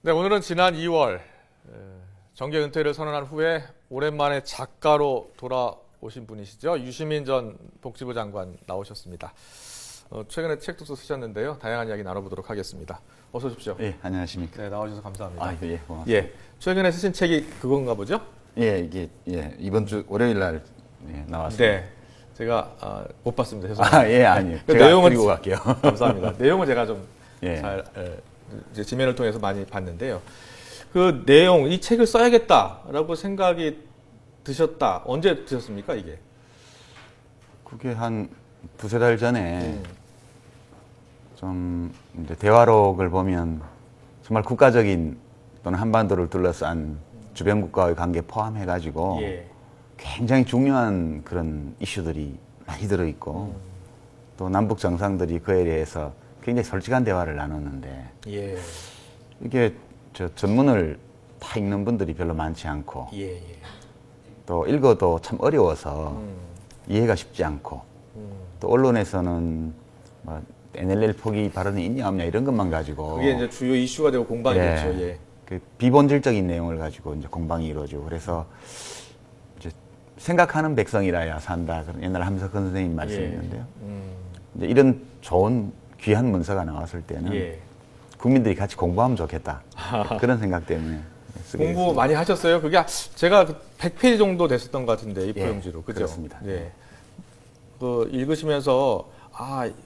네, 오늘은 지난 2월 정계 은퇴를 선언한 후에 오랜만에 작가로 돌아오신 분이시죠. 유시민 전 복지부 장관 나오셨습니다. 최근에 책도 쓰셨는데요. 다양한 이야기 나눠보도록 하겠습니다. 어서 오십시오. 예, 안녕하십니까. 네, 나와주셔서 감사합니다. 예, 고맙습니다. 예, 최근에 쓰신 책이 그건가 보죠? 예, 이게 이번 주 월요일 날 나왔습니다. 네, 제가 못 봤습니다. 죄송합니다. 예, 아니요. 그 제가 내용은 드리고 갈게요. 감사합니다. 내용은 제가 좀 잘 이제 지면을 통해서 많이 봤는데요. 그 내용, 이 책을 써야겠다라고 생각이 드셨다. 언제 드셨습니까, 이게? 그게 한 두세 달 전에 좀 이제 대화록을 보면 정말 국가적인 또는 한반도를 둘러싼 주변 국가의 관계 포함해가지고 굉장히 중요한 그런 이슈들이 많이 들어있고 또 남북 정상들이 그에 대해서 굉장히 솔직한 대화를 나눴는데 이게 저 전문을 다 읽는 분들이 별로 많지 않고 또 읽어도 참 어려워서 이해가 쉽지 않고 또 언론에서는 뭐 NLL 포기 발언이 있냐 없냐 이런 것만 가지고 그게 이제 주요 이슈가 되고 공방이 됐죠. 그 비본질적인 내용을 가지고 이제 공방이 이루어지고 그래서 이제 생각하는 백성이라야 산다 그런 옛날 함석헌 선생님 말씀이 있는데요. 이제 이런 좋은 귀한 문서가 나왔을 때는 국민들이 같이 공부하면 좋겠다 그런 생각 때문에 공부 많이 하셨어요? 그게 제가 100페이지 정도 됐었던 것 같은데 A4 용지로 그죠? 그렇습니다. 그 읽으시면서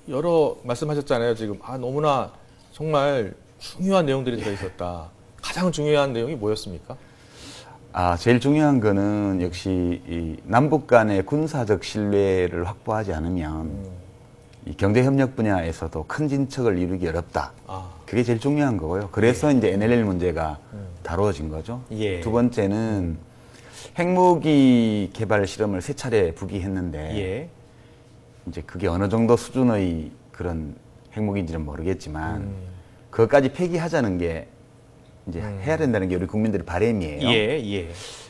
여러 말씀하셨잖아요. 지금 너무나 정말 중요한 내용들이 들어있었다. 가장 중요한 내용이 뭐였습니까? 제일 중요한 거는 역시 이 남북 간의 군사적 신뢰를 확보하지 않으면 이 경제협력 분야에서도 큰 진척을 이루기 어렵다. 그게 제일 중요한 거고요. 그래서 이제 NLL 문제가 다루어진 거죠. 두 번째는 핵무기 개발 실험을 3차례 북이 했는데 이제 그게 어느 정도 수준의 그런 핵무기인지는 모르겠지만 그것까지 폐기하자는 게 이제 해야 된다는 게 우리 국민들의 바람이에요.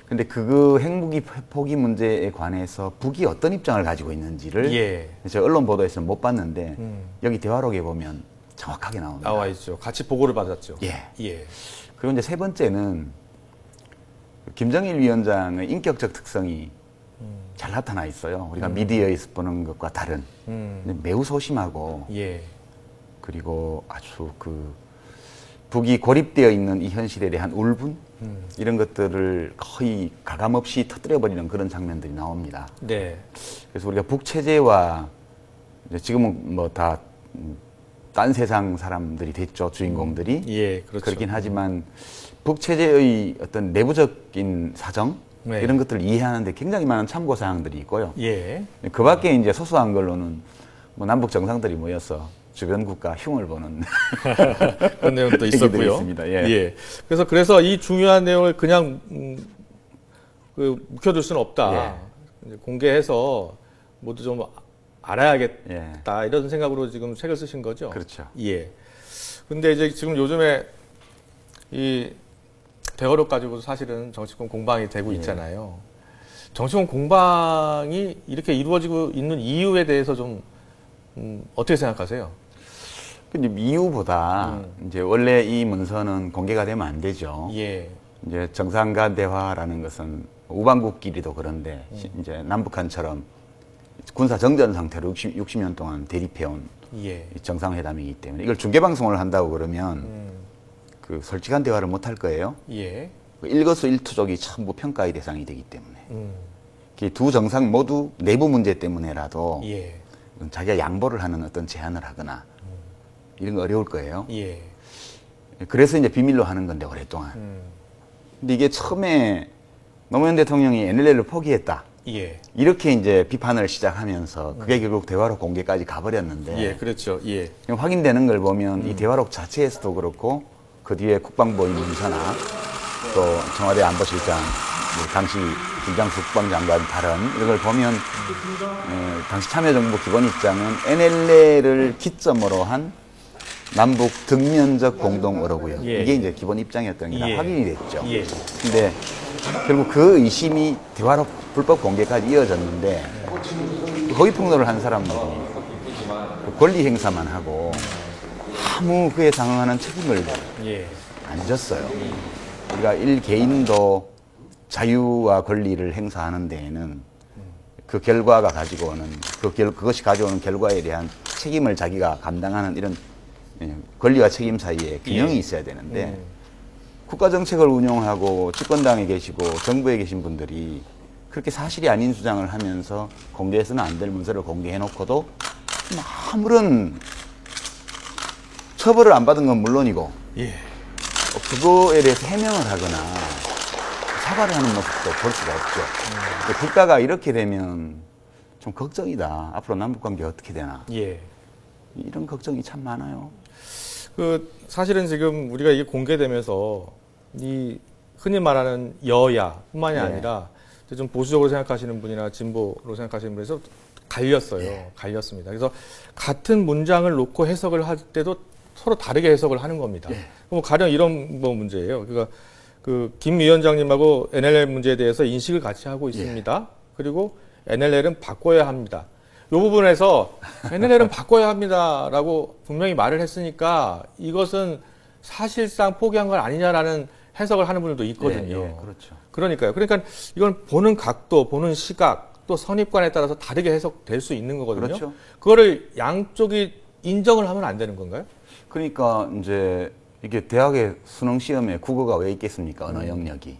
근데 그 핵무기 포기 문제에 관해서 북이 어떤 입장을 가지고 있는지를 제가 언론 보도에서 못 봤는데 여기 대화록에 보면 정확하게 나옵니다. 나와 있죠. 같이 보고를 받았죠. 그리고 이제 세 번째는 김정일 위원장의 인격적 특성이 잘 나타나 있어요. 우리가 미디어에서 보는 것과 다른 매우 소심하고 그리고 아주 그 북이 고립되어 있는 이 현실에 대한 울분 이런 것들을 거의 가감없이 터뜨려버리는 그런 장면들이 나옵니다. 그래서 우리가 북 체제와 지금은 뭐 다 딴 세상 사람들이 됐죠. 주인공들이. 그렇긴 하지만 북 체제의 어떤 내부적인 사정 이런 것들을 이해하는데 굉장히 많은 참고 사항들이 있고요. 그 밖에 이제 소소한 걸로는 뭐 남북 정상들이 모여서 주변 국가 흉을 보는 그런 내용도 있었고요. 있습니다. 그래서 이 중요한 내용을 그냥 묵혀둘 수는 없다. 공개해서 모두 좀 알아야겠다 이런 생각으로 지금 책을 쓰신 거죠. 그렇죠. 근데 이제 지금 요즘에 이 대화록 가지고 사실은 정치권 공방이 되고 있잖아요. 정치권 공방이 이렇게 이루어지고 있는 이유에 대해서 좀 어떻게 생각하세요? 이유보다 이제 원래 이 문서는 공개가 되면 안 되죠. 이제 정상 간 대화라는 것은 우방국끼리도 그런데 이제 남북한처럼 군사 정전 상태로 60년 동안 대립해온 정상회담이기 때문에 이걸 중계방송을 한다고 그러면 그 솔직한 대화를 못 할 거예요. 일거수일투족이 전부 평가의 대상이 되기 때문에 두 정상 모두 내부 문제 때문에라도 자기가 양보를 하는 어떤 제안을 하거나 이런 거 어려울 거예요. 그래서 이제 비밀로 하는 건데 오랫동안. 근데 이게 처음에 노무현 대통령이 NLL을 포기했다. 이렇게 이제 비판을 시작하면서 그게 결국 대화록 공개까지 가버렸는데. 그렇죠. 확인되는 걸 보면 이 대화록 자체에서도 그렇고 그 뒤에 국방부의 문서나 또 청와대 안보실장 당시 김장수 국방장관 발언 이런 걸 보면 당시 참여정부 기본 입장은 NLL을 기점으로 한 남북 득면적 공동어로고요. 이게 이제 기본 입장이었던 게 다 확인이 됐죠. 근데 결국 그 의심이 대화록 불법 공개까지 이어졌는데 허위 폭로를 한 사람들이 권리 행사만 하고 아무 그에 상응하는 책임을 안 졌어요. 우리가 개인도 자유와 권리를 행사하는 데에는 그 결과가 가지고 오는 그것이 가져오는 결과에 대한 책임을 자기가 감당하는 이런 권리와 책임 사이에 균형이 있어야 되는데 국가 정책을 운용하고 집권당에 계시고 정부에 계신 분들이 그렇게 사실이 아닌 주장을 하면서 공개해서는 안 될 문서를 공개해놓고도 아무런 처벌을 안 받은 건 물론이고 그거에 대해서 해명을 하거나 사과를 하는 모습도 볼 수가 없죠. 국가가 이렇게 되면 좀 걱정이다. 앞으로 남북관계 어떻게 되나. 이런 걱정이 참 많아요. 사실은 지금 우리가 이게 공개되면서 이 흔히 말하는 여야뿐만이 아니라 좀 보수적으로 생각하시는 분이나 진보로 생각하시는 분에서 갈렸어요. 갈렸습니다. 그래서 같은 문장을 놓고 해석을 할 때도 서로 다르게 해석을 하는 겁니다. 가령 이런 문제예요. 그러니까 김 위원장님하고 NLL 문제에 대해서 인식을 같이 하고 있습니다. 그리고 NLL은 바꿔야 합니다. 이 부분에서 NLL은 바꿔야 합니다라고 분명히 말을 했으니까 이것은 사실상 포기한 건 아니냐라는 해석을 하는 분들도 있거든요. 그렇죠. 그러니까요. 그러니까 이건 보는 각도, 보는 시각, 또 선입관에 따라서 다르게 해석될 수 있는 거거든요. 그렇죠. 그거를 양쪽이 인정을 하면 안 되는 건가요? 그러니까 이제 이게 대학의 수능 시험에 국어가 왜 있겠습니까? 언어 영역이.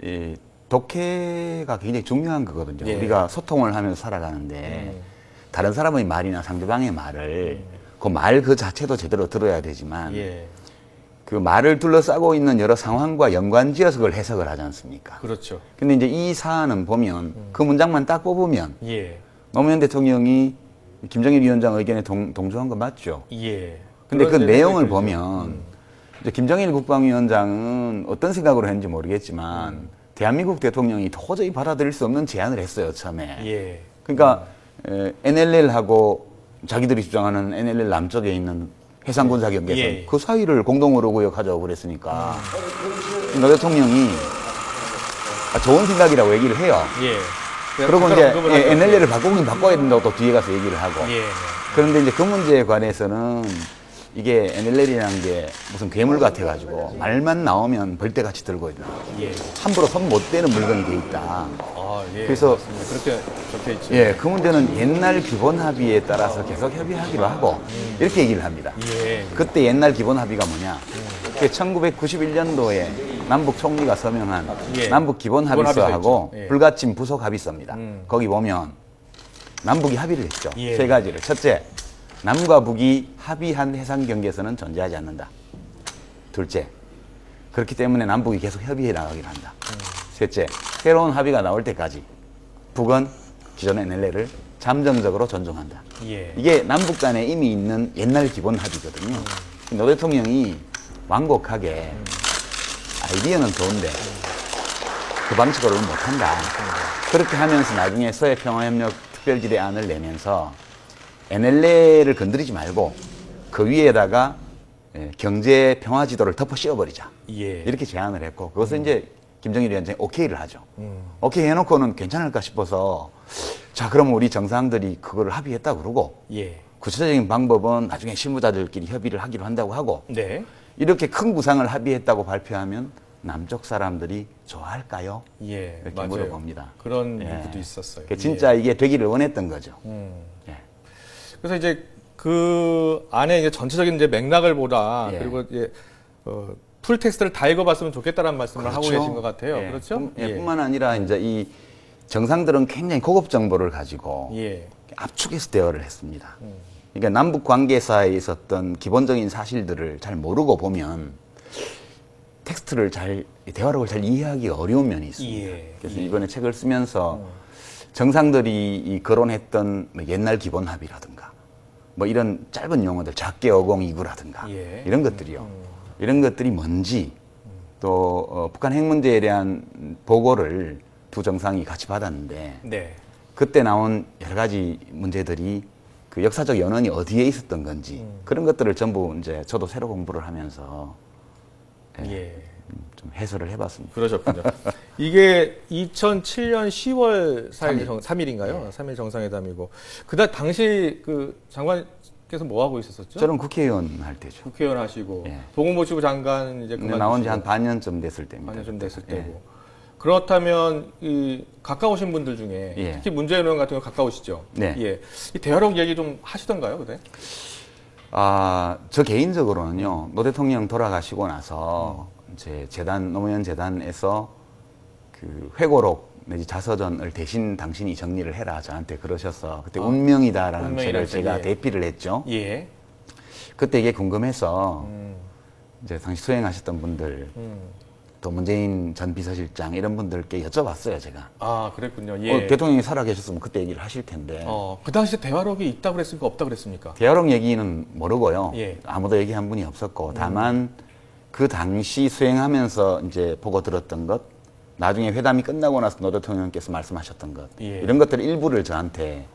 이 독해가 굉장히 중요한 거거든요. 우리가 소통을 하면서 살아가는데 다른 사람의 말이나 상대방의 말을 그 말 그 자체도 제대로 들어야 되지만 그 말을 둘러싸고 있는 여러 상황과 연관지어서 그걸 해석을 하지 않습니까? 그렇죠. 근데 이제 이 사안은 보면 그 문장만 딱 뽑으면 노무현 대통령이 김정일 위원장 의견에 동조한 거 맞죠? 근데 그 내용을 보면 이제 김정일 국방위원장은 어떤 생각으로 했는지 모르겠지만 대한민국 대통령이 도저히 받아들일 수 없는 제안을 했어요, 처음에. 그러니까 NLL하고 자기들이 주장하는 NLL 남쪽에 있는 해상군사 경계선 그 사이를 공동으로 구역하자고 그랬으니까 노 대통령이 좋은 생각이라고 얘기를 해요. 그리고 이제 NLL을 바꾸긴 바꿔야 된다고 또 뒤에 가서 얘기를 하고. 그런데 이제 그 문제에 관해서는 이게 NLL이라는 게 무슨 괴물 같아가지고 말만 나오면 벌떼같이 들고 있다. 함부로 손 못 대는 물건이 돼 있다. 그래서 맞습니다. 그렇게 적혀 있죠. 그 문제는 옛날 기본 합의에 따라서 계속 협의하기로 하고 이렇게 얘기를 합니다. 그때 옛날 기본 합의가 뭐냐? 1991년도에 남북 총리가 서명한 남북 기본 합의서하고 불가침 부속 합의서입니다. 거기 보면 남북이 합의를 했죠. 세 가지를. 첫째, 남과 북이 합의한 해상 경계선은 존재하지 않는다. 둘째, 그렇기 때문에 남북이 계속 협의해 나가기로 한다. 셋째, 새로운 합의가 나올 때까지 북은 기존 NLL을 잠정적으로 존중한다. 이게 남북 간에 이미 있는 옛날 기본 합의거든요. 노 대통령이 완곡하게 아이디어는 좋은데 그 방식으로는 못한다. 그렇게 하면서 나중에 서해평화협력 특별지대안을 내면서 NLL을 건드리지 말고 그 위에다가 경제 평화 지도를 덮어 씌워버리자. 이렇게 제안을 했고 그것을 이제 김정일 위원장이 오케이를 하죠. 오케이 해놓고는 괜찮을까 싶어서 자 그럼 우리 정상들이 그걸 합의했다 그러고 구체적인 방법은 나중에 실무자들끼리 협의를 하기로 한다고 하고 이렇게 큰 구상을 합의했다고 발표하면 남쪽 사람들이 좋아할까요? 이렇게 맞아요. 물어봅니다. 그런 얘기도 있었어요. 진짜 이게 되기를 원했던 거죠. 그래서 이제 그 안에 이제 전체적인 이제 맥락을 보다 그리고 이제 풀 텍스트를 다 읽어봤으면 좋겠다라는 말씀을 하고 계신 것 같아요. 그렇죠? 뿐만 아니라 이제 이 정상들은 굉장히 고급 정보를 가지고 압축해서 대화를 했습니다. 그러니까 남북 관계사에 있었던 기본적인 사실들을 잘 모르고 보면 텍스트를 대화록을 잘 이해하기 어려운 면이 있습니다. 그래서 이번에 책을 쓰면서 정상들이 이 거론했던 옛날 기본 합의라든가 뭐 이런 짧은 용어들 작게 어공이구라든가 이런 것들이요. 이런 것들이 뭔지 또 북한 핵 문제에 대한 보고를 두 정상이 같이 받았는데 그때 나온 여러 가지 문제들이 그 역사적 연원이 어디에 있었던 건지 그런 것들을 전부 이제 저도 새로 공부를 하면서 좀 해설을 해봤습니다. 그러셨군요. 이게 2007년 10월 4일 3일인가요? 3일 정상회담이고 그다 당시 그 장관 장관께서 뭐 하고 있었었죠? 저는 국회의원 할 때죠. 국회의원 하시고 예. 보건복지부 장관 이제 그만 나온 지 한 반년쯤 됐을 때입니다. 반년쯤 됐을 예. 때고. 그렇다면 이 가까우신 분들 중에 예. 특히 문재인 의원 같은 경우 가까우시죠? 네. 예. 이 대화록 얘기 좀 하시던가요, 그때? 저 개인적으로는요, 노 대통령 돌아가시고 나서 이제 노무현 재단에서 그 회고록 내지 자서전을 대신 당신이 정리를 해라 저한테 그러셔서 그때 운명이다라는 책을 제가 예. 대피를 했죠. 예. 그때 이게 궁금해서 이제 당시 수행하셨던 분들 또 문재인 전 비서실장 이런 분들께 여쭤봤어요, 제가. 아, 그랬군요. 예. 대통령이 살아계셨으면 그때 얘기를 하실 텐데. 그 당시에 대화록이 있다고 그랬습니까? 없다고 그랬습니까? 대화록 얘기는 모르고요. 예. 아무도 얘기한 분이 없었고, 다만 그 당시 수행하면서 이제 보고 들었던 것, 나중에 회담이 끝나고 나서 노 대통령께서 말씀하셨던 것, 예. 이런 것들 일부를 저한테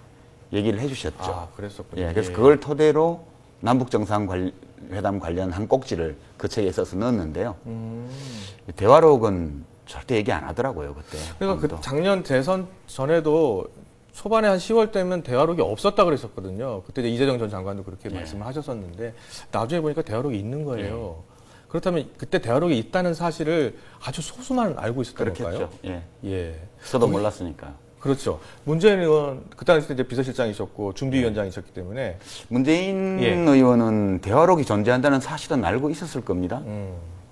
얘기를 해주셨죠. 아, 그랬었군요. 예, 그래서 그걸 토대로 남북 정상회담 관련 한 꼭지를 그 책에 써서 넣었는데요. 대화록은 절대 얘기 안 하더라고요, 그때. 그러니까 그 작년 대선 전에도 초반에 한 10월 때면 대화록이 없었다 그랬었거든요. 그때 이제 이재정 전 장관도 그렇게 말씀을 하셨었는데 나중에 보니까 대화록이 있는 거예요. 그렇다면 그때 대화록이 있다는 사실을 아주 소수만 알고 있었던 그렇겠죠. 걸까요? 예. 예. 저도 몰랐으니까. 그렇죠. 문재인 의원 그 당시 이제 비서실장이셨고 준비위원장이셨기 때문에 문재인 예. 의원은 대화록이 존재한다는 사실은 알고 있었을 겁니다.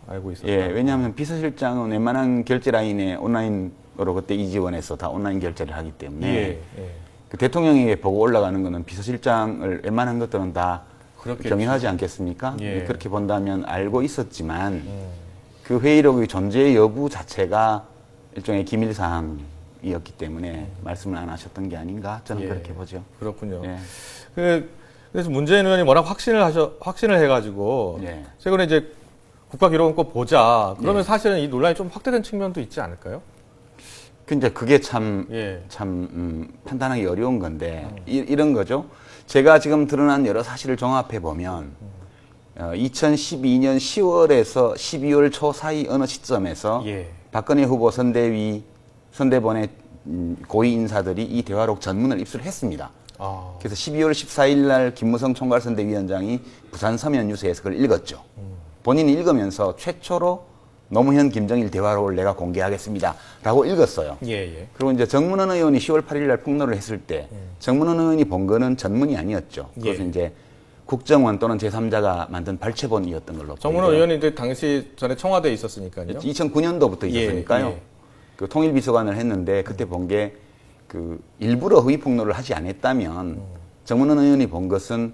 알고 있었다. 예, 왜냐하면 비서실장은 웬만한 결제 라인에 온라인으로 그때 이지원해서 다 온라인 결제를 하기 때문에 예. 예. 그 대통령에게 보고 올라가는 거는 비서실장을 웬만한 것들은 다 그렇겠죠. 경영하지 않겠습니까? 예. 그렇게 본다면 알고 있었지만 그 회의록의 존재 여부 자체가 일종의 기밀 사항이었기 때문에 말씀을 안 하셨던 게 아닌가 저는 예. 그렇게 보죠. 그렇군요. 예. 그래서 문재인 의원이 워낙 확신을 해가지고 예. 최근에 이제 국가기록원 꼭 보자. 그러면 예. 사실은 이 논란이 좀 확대된 측면도 있지 않을까요? 근데 그게 참 예. 판단하기 어려운 건데 이런 거죠. 제가 지금 드러난 여러 사실을 종합해 보면 2012년 10월에서 12월 초 사이 어느 시점에서 예. 박근혜 후보 선대본의 고위 인사들이 이 대화록 전문을 입수를 했습니다. 그래서 12월 14일 날 김무성 총괄선대위원장이 부산 서면 뉴스에서 그걸 읽었죠. 본인이 읽으면서 최초로 노무현 김정일 대화록을 내가 공개하겠습니다 라고 읽었어요. 예, 예. 그리고 이제 정문원 의원이 10월 8일 날 폭로를 했을 때 정문원 의원이 본 거는 전문이 아니었죠. 그것은 예. 이제 국정원 또는 제3자가 만든 발췌본이었던 걸로 정문호 보이고요. 의원이 이제 당시 전에 청와대에 있었으니까요. 2009년도부터 예, 있었으니까요. 예. 그 통일비서관을 했는데 그때 본 게 그 일부러 허위 폭로를 하지 않았다면 정문원 의원이 본 것은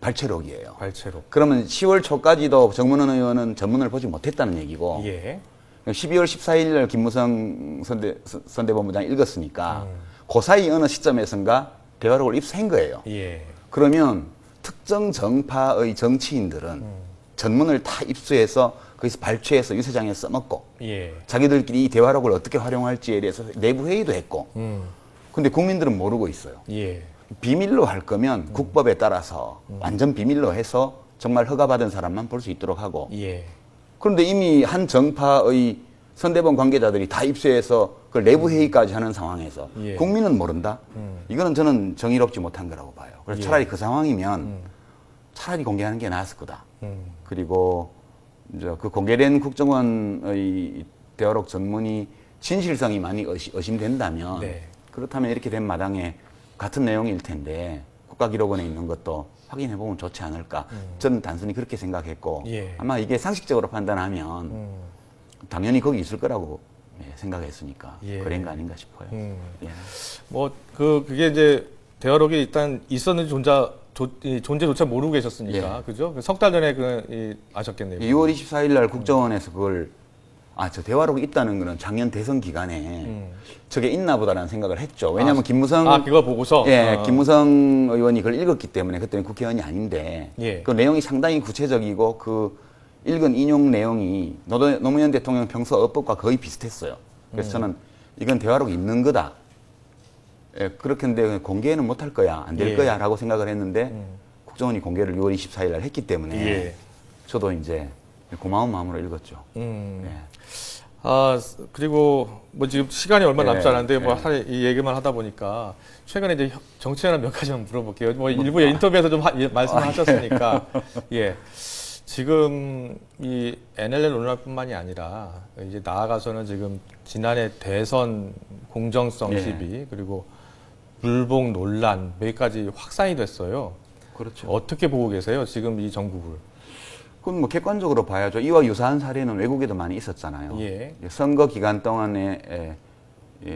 발췌록이에요. 발췌록. 그러면 10월 초까지도 정문원 의원은 전문을 보지 못했다는 얘기고 예. 12월 14일 날 김무성 선대본부장이 읽었으니까 그 사이 어느 시점에선가 대화록을 입수한 거예요. 예. 그러면 특정 정파의 정치인들은 전문을 다 입수해서 거기서 발췌해서 유세장에 써먹고 예. 자기들끼리 이 대화록을 어떻게 활용할지에 대해서 내부 회의도 했고 근데 국민들은 모르고 있어요. 예. 비밀로 할 거면 국법에 따라서 완전 비밀로 해서 정말 허가받은 사람만 볼 수 있도록 하고 예. 그런데 이미 한 정파의 선대본 관계자들이 다 입수해서 그걸 내부 회의까지 하는 상황에서 예. 국민은 모른다? 이거는 저는 정의롭지 못한 거라고 봐요. 그래서 예. 차라리 그 상황이면 차라리 공개하는 게 나았을 거다. 그리고 이제 그 공개된 국정원의 대화록 전문이 진실성이 많이 의심된다면 네. 그렇다면 이렇게 된 마당에 같은 내용일 텐데 국가기록원에 있는 것도 확인해 보면 좋지 않을까. 저는 단순히 그렇게 생각했고 예. 아마 이게 상식적으로 판단하면 당연히 거기 있을 거라고 생각했으니까 예. 그런 거 아닌가 싶어요. 예. 그게 이제 대화록이 일단 있었는지 존재조차 모르고 계셨으니까. 예. 그죠? 석 달 전에 아셨겠네요. 6월 24일 날 국정원에서 그걸 저 대화록이 있다는 거는 작년 대선 기간에 저게 있나 보다라는 생각을 했죠. 왜냐하면 김무성 그거 보고서 김무성 의원이 그걸 읽었기 때문에 그때는 국회의원이 아닌데 예. 그 내용이 상당히 구체적이고 그 읽은 인용 내용이 노무현 대통령 평소 어법과 거의 비슷했어요. 그래서 저는 이건 대화록이 있는 거다. 예, 그렇게인데 공개는 못할 거야, 안 될 예. 거야라고 생각을 했는데 국정원이 공개를 6월 24일 날 했기 때문에 예. 저도 이제 고마운 마음으로 읽었죠. 예. 그리고 뭐 지금 시간이 얼마 남지 않았는데 뭐 네. 이 얘기만 하다 보니까 최근에 이제 정치하는 몇 가지만 물어볼게요. 뭐 일부 인터뷰에서 좀 말씀하셨으니까 예. 지금 이 NLL 논란뿐만이 아니라 이제 나아가서는 지금 지난해 대선 공정성 시비 그리고 불복 논란 몇 가지 확산이 됐어요. 그렇죠. 어떻게 보고 계세요? 지금 이 정국을? 그건 뭐 객관적으로 봐야죠. 이와 유사한 사례는 외국에도 많이 있었잖아요. 예. 선거 기간 동안에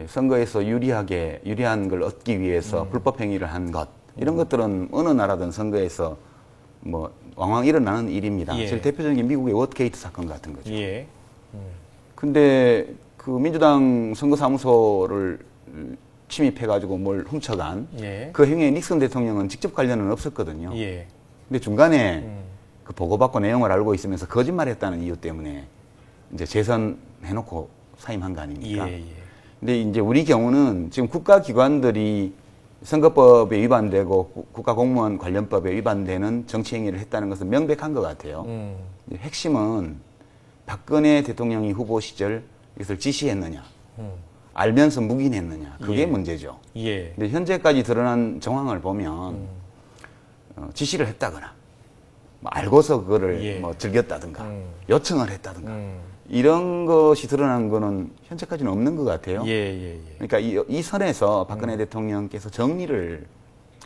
선거에서 유리한 걸 얻기 위해서 불법 행위를 한 것, 이런 것들은 어느 나라든 선거에서 뭐 왕왕 일어나는 일입니다. 예. 제일 대표적인 게 미국의 워터게이트 사건 같은 거죠. 예. 근데 그 민주당 선거사무소를 침입해가지고 뭘 훔쳐간 예. 그 행위에 닉슨 대통령은 직접 관련은 없었거든요. 예. 근데 중간에 그 보고받고 내용을 알고 있으면서 거짓말했다는 이유 때문에 이제 재선해놓고 사임한 거 아닙니까? 예. 근데 이제 우리 경우는 지금 국가기관들이 선거법에 위반되고 국가공무원 관련법에 위반되는 정치행위를 했다는 것은 명백한 것 같아요. 핵심은 박근혜 대통령이 후보 시절 이것을 지시했느냐, 알면서 묵인했느냐, 그게 문제죠. 예. 근데 현재까지 드러난 정황을 보면 지시를 했다거나 뭐 알고서 그거를 뭐 즐겼다든가 요청을 했다든가 이런 것이 드러난 거는 현재까지는 없는 것 같아요. 그러니까 이 선에서 박근혜 대통령께서 정리를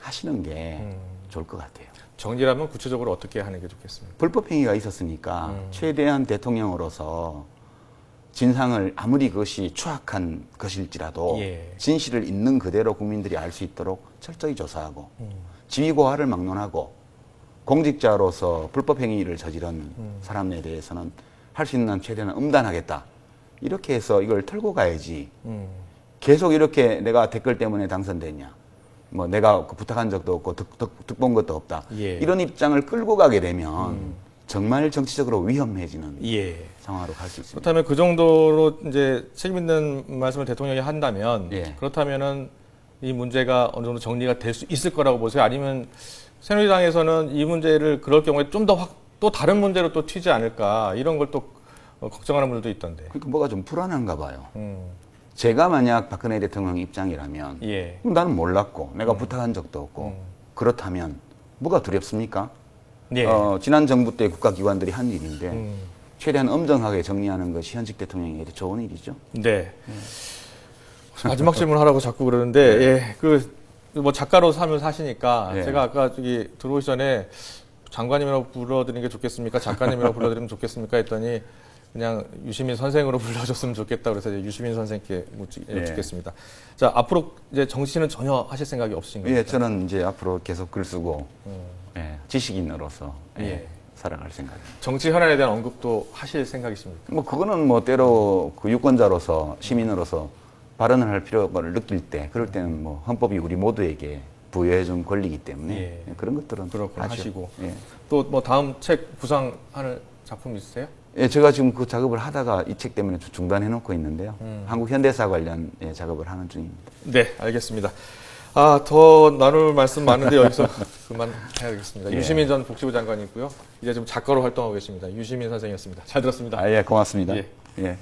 하시는 게 좋을 것 같아요. 정리라면 구체적으로 어떻게 하는 게 좋겠습니까? 불법 행위가 있었으니까 최대한 대통령으로서 진상을 아무리 그것이 추악한 것일지라도 진실을 있는 그대로 국민들이 알 수 있도록 철저히 조사하고 지위고하를 막론하고 공직자로서 불법 행위를 저지른 사람에 대해서는 할 수 있는 한 최대한 음단하겠다. 이렇게 해서 이걸 털고 가야지. 계속 이렇게 내가 댓글 때문에 당선됐냐. 뭐 내가 부탁한 적도 없고 득본 것도 없다. 이런 입장을 끌고 가게 되면 정말 정치적으로 위험해지는 상황으로 갈 수 있습니다. 그렇다면 그 정도로 이제 책임 있는 말씀을 대통령이 한다면 그렇다면은 이 문제가 어느 정도 정리가 될 수 있을 거라고 보세요? 아니면 새누리당에서는 이 문제를 그럴 경우에 좀 더 또 다른 문제로 또 튀지 않을까 이런 걸 또 걱정하는 분들도 있던데. 그러니까 뭐가 좀 불안한가 봐요. 제가 만약 박근혜 대통령 입장이라면 그럼 나는 몰랐고 내가 부탁한 적도 없고 그렇다면 뭐가 두렵습니까? 지난 정부 때 국가기관들이 한 일인데 최대한 엄정하게 정리하는 것이 현직 대통령에게 좋은 일이죠. 네. 마지막 질문하라고 자꾸 그러는데 뭐 작가로 사시니까 제가 아까 저기 들어오기 전에 장관님이라고 불러드리는 게 좋겠습니까? 작가님이라고 불러드리면 좋겠습니까? 했더니 그냥 유시민 선생으로 불러줬으면 좋겠다. 그래서 이제 유시민 선생께 묻겠습니다. 자, 앞으로 이제 정치는 전혀 하실 생각이 없으신가요? 예, 저는 이제 앞으로 계속 글 쓰고 지식인으로서 살아갈 생각입니다. 정치 현안에 대한 언급도 하실 생각이십니까? 뭐 그거는 뭐 때로 그 유권자로서 시민으로서 발언을 할 필요를 느낄 때, 그럴 때는 뭐 헌법이 우리 모두에게 부여해준 권리이기 때문에 그런 것들은 그렇구나 하시고 또 뭐 다음 책 구상하는 작품 있으세요? 예, 제가 지금 그 작업을 하다가 이 책 때문에 중단해 놓고 있는데요. 한국 현대사 관련 작업을 하는 중입니다. 네, 알겠습니다. 더 나눌 말씀 많은데 여기서 그만해야겠습니다. 유시민 전 복지부 장관이고요. 이제 좀 작가로 활동하고 계십니다. 유시민 선생이었습니다. 잘 들었습니다. 예, 고맙습니다. 예.